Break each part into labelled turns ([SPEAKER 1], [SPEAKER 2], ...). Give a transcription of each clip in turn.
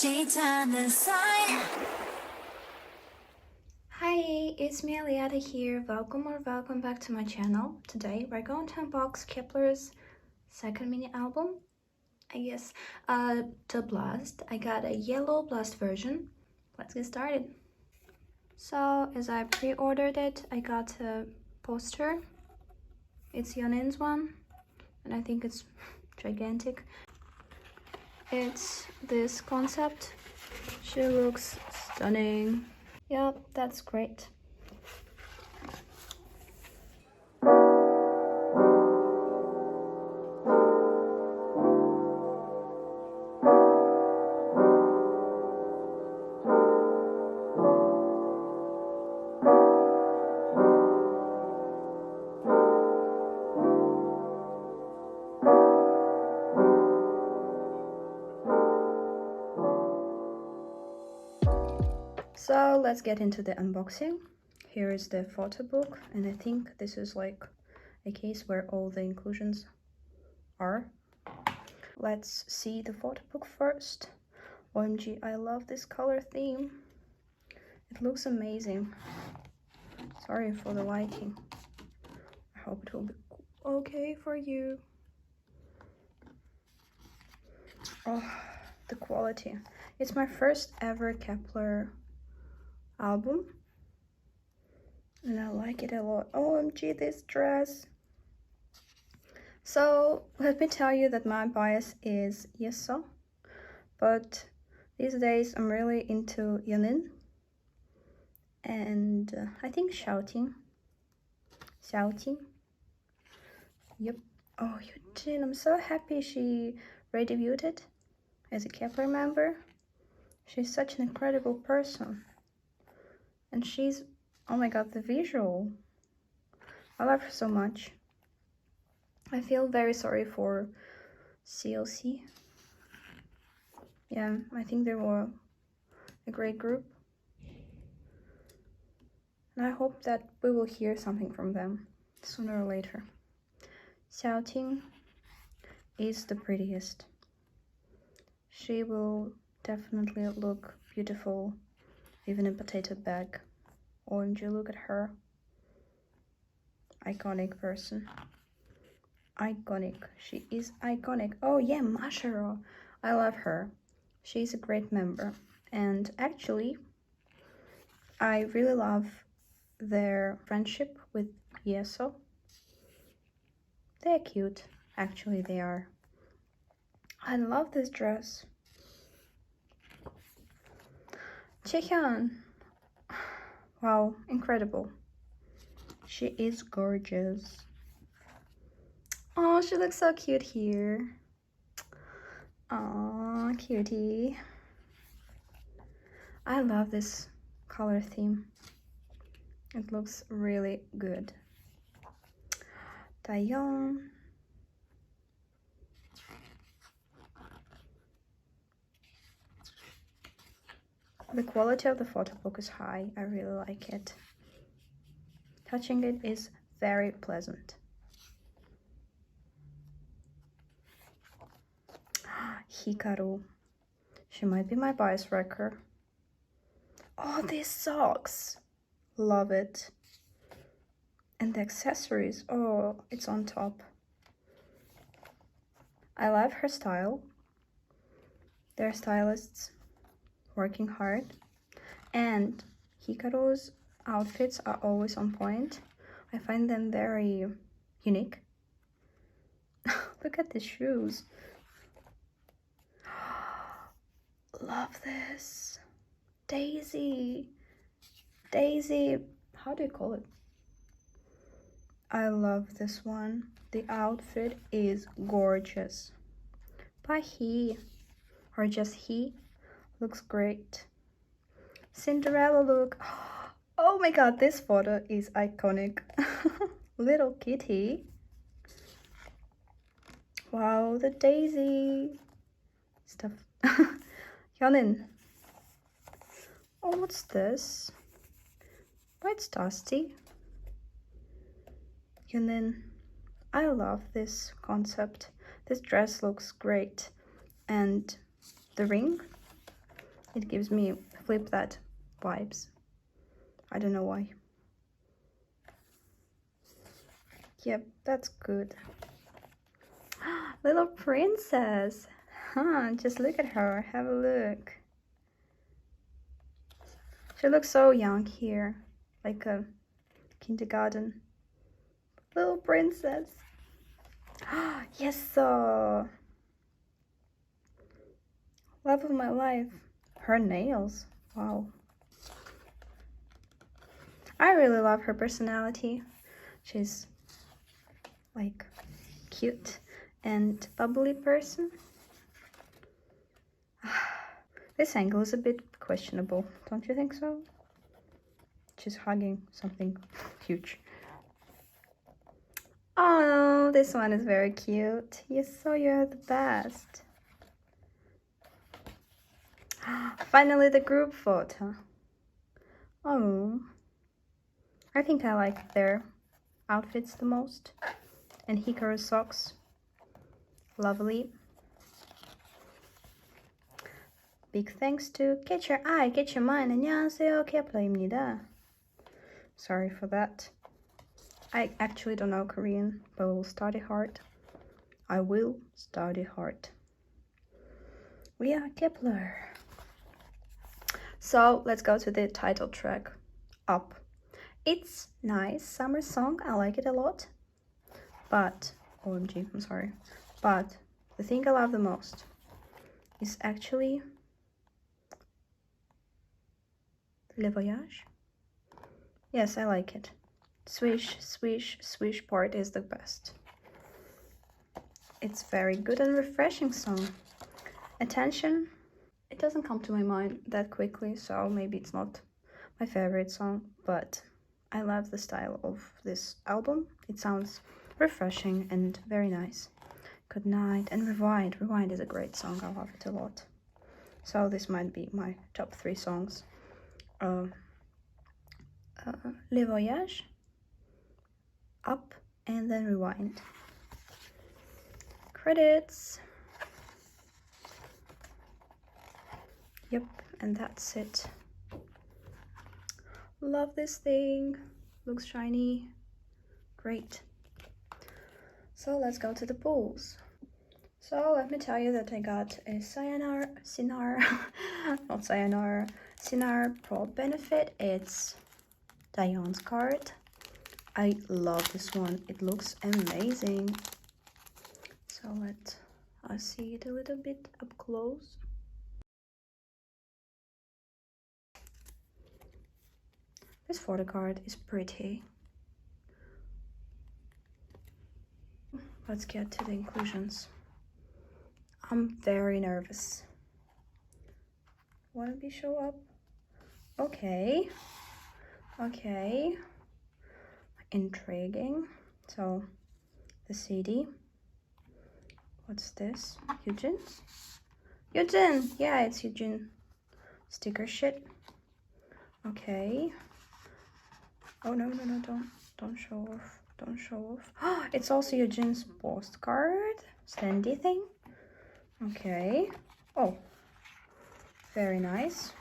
[SPEAKER 1] Hi, it's me Aliada here. Welcome back to my channel. Today we're going to unbox Kep1er's second mini album, I guess, Doublast. I got a yellow blast version. Let's get started. So as I pre-ordered it, I got a poster. It's Yeon's one, and I think it's gigantic. It's this concept. She looks stunning. Yep, that's great. So let's get into the unboxing. Here is the photo book, and I think this is like a case where all the inclusions are. Let's see the photo book first. OMG, I love this color theme. It looks amazing. Sorry for the lighting. I hope it will be okay for you. Oh, the quality. It's my first ever Kep1er album, and I like it a lot. OMG, this dress. So let me tell you that my bias is Yeso, but these days I'm really into Yeon, and I think shouting. Yep. Oh, Eugene, I'm so happy she redebuted as a Kep1er member. She's such an incredible person. And she's, oh my god, the visual. I love her so much. I feel very sorry for CLC. Yeah, I think they were a great group. And I hope that we will hear something from them sooner or later. Xiaoting is the prettiest. She will definitely look beautiful even in potato bag. OMG, look at her. Iconic person. Iconic. She is iconic. Oh yeah, Mashiro. I love her. She's a great member. And actually, I really love their friendship with Yeso. They're cute. Actually, they are. I love this dress. Chaehyun. Wow, incredible. She is gorgeous. Oh, she looks so cute here. Aw, cutie. I love this color theme. It looks really good. Taeyeon. The quality of the photo book is high. I really like it. Touching it is very pleasant. Hikaru. She might be my bias wrecker. Oh, these socks. Love it. And the accessories. Oh, it's on top. I love her style. Their stylists working hard. And Hikaru's outfits are always on point. I find them very unique. Look at the shoes. Love this. Daisy, how do you call it? I love this one. The outfit is gorgeous. But he, or just he, looks great. Cinderella look. Oh my god, this photo is iconic. Little kitty. Wow, the daisy stuff. Yeon. Oh, what's this? Why it's dusty? Yeon. I love this concept. This dress looks great. And the ring It gives me flip that vibes. I don't know why. Yep, that's good. Little princess. Huh, just look at her. Have a look. She looks so young here. Like a kindergarten. Little princess. Yes, so. Love of my life. Her nails. Wow. I really love her personality. She's like cute and bubbly person. This angle is a bit questionable, don't you think so? She's hugging something huge. Oh, this one is very cute. You're the best. Finally, the group photo. Oh, I think I like their outfits the most. And Hikaru's socks. Lovely. Big thanks to Catch Your Eye, Catch Your Mind. 안녕하세요, kep1er입니다. Sorry for that. I actually don't know Korean, but will study hard. I will study hard. We are Kep1er. So let's go to the title track, Up. It's nice summer song. I like it a lot. But OMG, I'm sorry. But the thing I love the most is actually Le Voyage. Yes, I like it. Swish, swish, swish part is the best. It's very good and refreshing song. Attention. It doesn't come to my mind that quickly, so maybe it's not my favorite song, but I love the style of this album. It sounds refreshing and very nice. Good night and Rewind. Rewind is a great song. I love it a lot. So this might be my top 3 songs. Le Voyage, Up, and then Rewind. Credits. Yep, and that's it. Love this thing. Looks shiny. Great. So let's go to the pools. So let me tell you that I got a synnara, not sayonara, synnara Pro Benefit. It's Diane's card. I love this one. It looks amazing. So let us see it a little bit up close. This photo card is pretty. Let's get to the inclusions. I'm very nervous. Won't it show up? Okay. Okay. Intriguing. So, the CD. What's this? Eugene's? Eugene! Yeah, it's Eugene. Sticker shit. Okay. Oh no, don't show off. Don't show off. Oh, it's also Eugene's postcard. Standy thing. Okay. Oh. Very nice.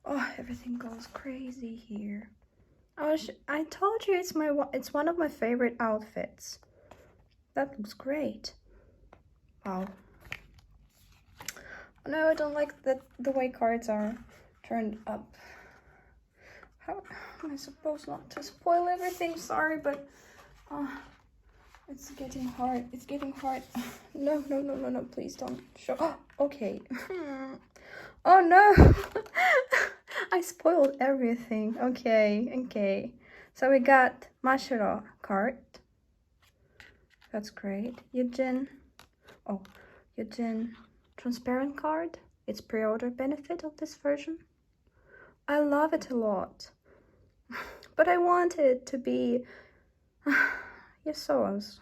[SPEAKER 1] Oh, everything goes crazy here. I told you it's one of my favorite outfits. That looks great. Wow. No, I don't like the way cards are turned up. How am I supposed not to spoil everything? Sorry, but it's getting hard. It's getting hard. No, please don't show. Oh, okay. Oh no. I spoiled everything. Okay. So we got Mashiro card. That's great. Eugene. Oh, Eugene transparent card. It's pre-order benefit of this version. I love it a lot. But I want it to be Yasuo's.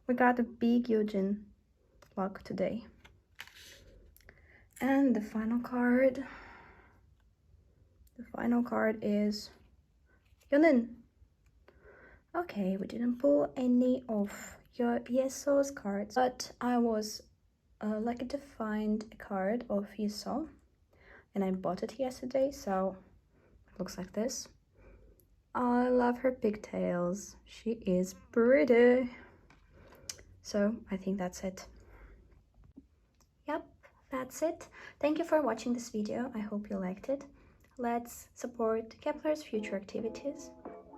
[SPEAKER 1] We got a big Eugene luck today. And the final card. The final card is Yonin. Okay, we didn't pull any of your Yasuo's cards, but I was lucky to find a card of Yasuo. and I bought it yesterday, so it looks like this. I love her pigtails. She is pretty. So I think that's it. Yep, that's it. Thank you for watching this video. I hope you liked it. Let's support Kep1er's future activities.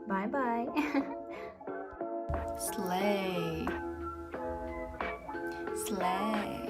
[SPEAKER 1] Bye bye. Slay. Slay.